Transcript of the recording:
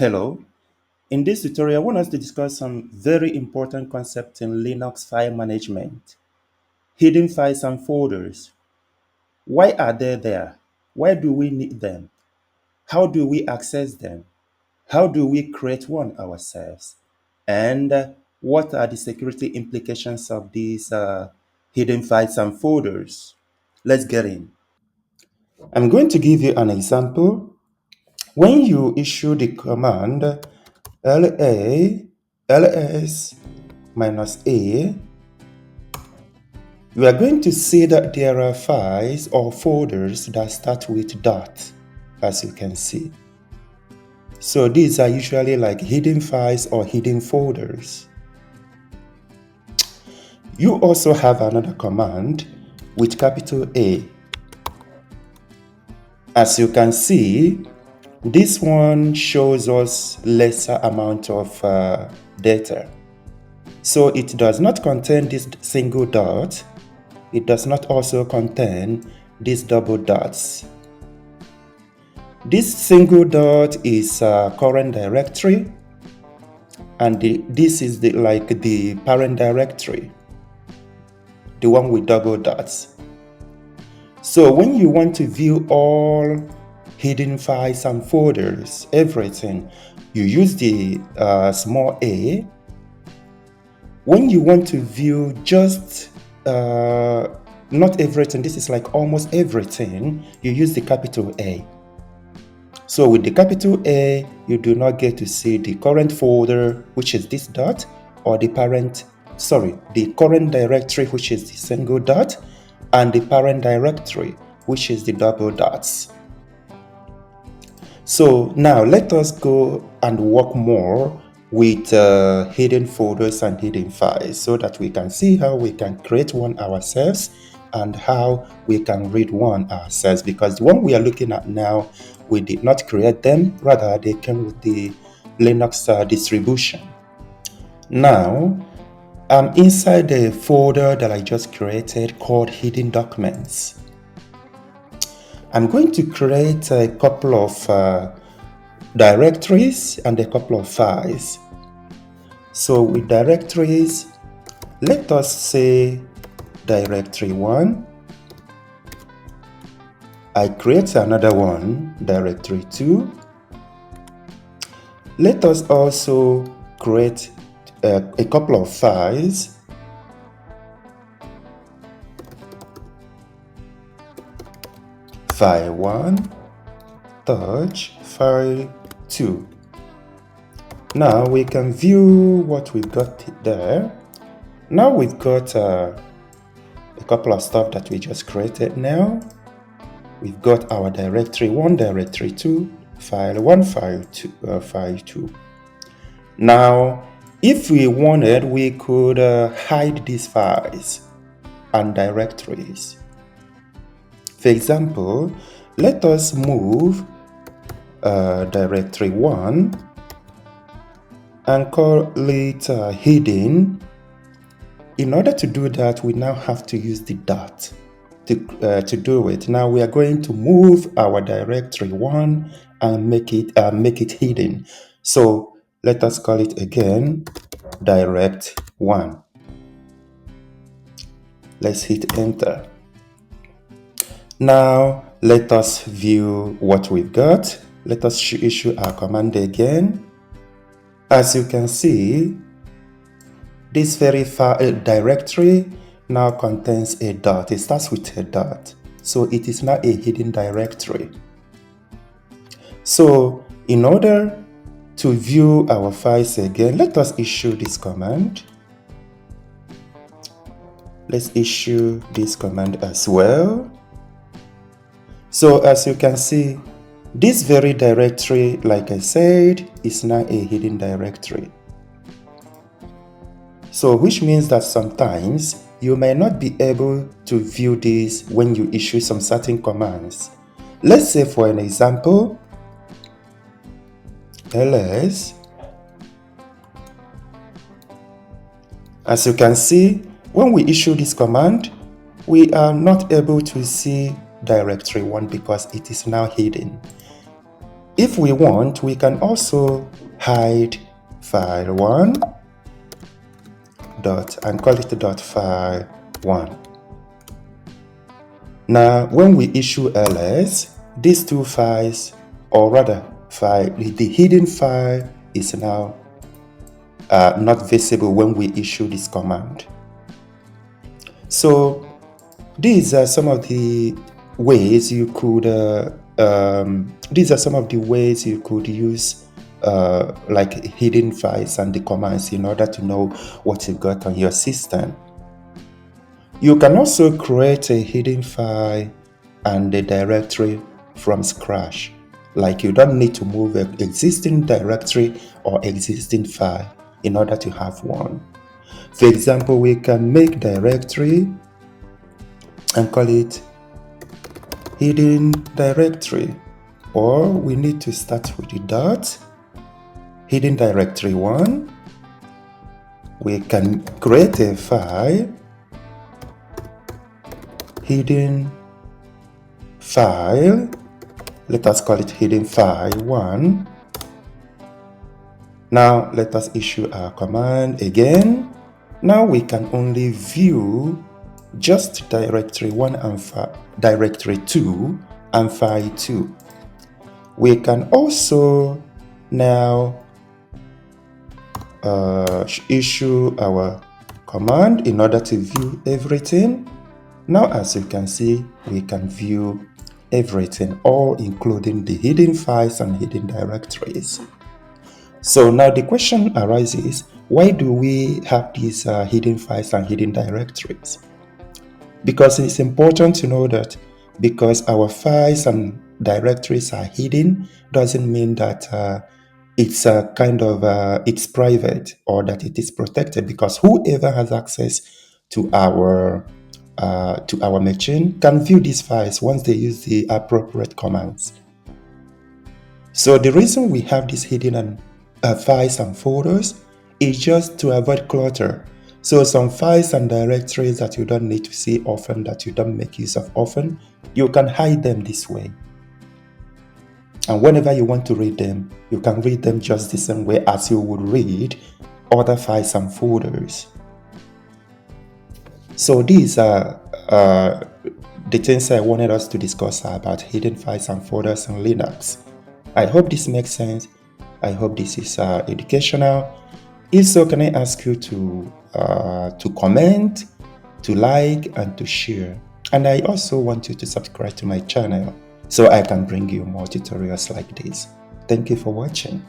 Hello. In this tutorial, I want us to discuss some very important concepts in Linux file management. Hidden files and folders. Why are they there? Why do we need them? How do we access them? How do we create one ourselves? And what are the security implications of these hidden files and folders? Let's get in. I'm going to give you an example. When you issue the command ls -a, you are going to see that there are files or folders that start with dot, as you can see. So these are usually like hidden files or hidden folders. You also have another command with capital A. As you can see, this one shows us lesser amount of data. So it does not contain this single dot. It does not also contain these double dots. This single dot is current directory, and this is like the parent directory, the one with double dots. So when you want to view all hidden files and folders, everything, you use the small a. When you want to view just not everything, this is like almost everything, you use the capital A. So with the capital A, you do not get to see the current folder, which is this dot, or the current directory, which is the single dot, and the parent directory, which is the double dots. So now let us go and work more with hidden folders and hidden files so that we can see how we can create one ourselves and how we can read one ourselves, because the one we are looking at now, we did not create them, rather they came with the Linux distribution. Now I'm inside the folder that I just created called hidden documents. I'm going to create a couple of directories and a couple of files. So with directories, let us say directory 1. I create another one, directory 2. Let us also create a couple of files. File 1, touch, file 2. Now we can view what we've got there. Now we've got a couple of stuff that we just created now. We've got our directory 1, directory 2, file 1, file 2, file 2. Now, if we wanted, we could hide these files and directories. For example, let us move directory 1 and call it hidden. In order to do that, we now have to use the dot to do it. Now we are going to move our directory 1 and make it hidden. So let us call it again direct 1. Let's hit enter. Now let us view what we've got. Let us issue our command again. As you can see, this very directory now contains a dot. It starts with a dot. So it is now a hidden directory. So in order to view our files again, let us issue this command. Let's issue this command as well. So as you can see, this very directory, like I said, is now a hidden directory. So which means that sometimes you may not be able to view this when you issue some certain commands. Let's say for an example, ls. As you can see, when we issue this command, we are not able to see directory 1 because it is now hidden. If we want, we can also hide file1 dot and call it dot file1. Now, when we issue ls, these two files, or rather, the hidden file is now not visible when we issue this command. So these are some of the ways you could use like hidden files and the commands in order to know what you've got on your system. You can also create a hidden file and a directory from scratch. Like you don't need to move an existing directory or existing file in order to have one. For example, we can make directory and call it hidden directory, or we need to start with the dot hidden directory 1. We can create a file hidden file, let us call it hidden file 1. Now let us issue our command again. Now we can only view just directory 1 and directory 2 and file 2. We can also now issue our command in order to view everything. Now, as you can see, we can view everything, all including the hidden files and hidden directories. So now the question arises, why do we have these hidden files and hidden directories? Because it's important to know that because our files and directories are hidden doesn't mean that it's it's private or that it is protected, because whoever has access to our machine can view these files once they use the appropriate commands. So the reason we have these hidden files and folders is just to avoid clutter. So some files and directories that you don't need to see often, that you don't make use of often, you can hide them this way. And whenever you want to read them, you can read them just the same way as you would read other files and folders. So these are the things I wanted us to discuss about hidden files and folders in Linux. I hope this makes sense. I hope this is educational. If so, can I ask you to comment, to like, and to share? And I also want you to subscribe to my channel so I can bring you more tutorials like this. Thank you for watching.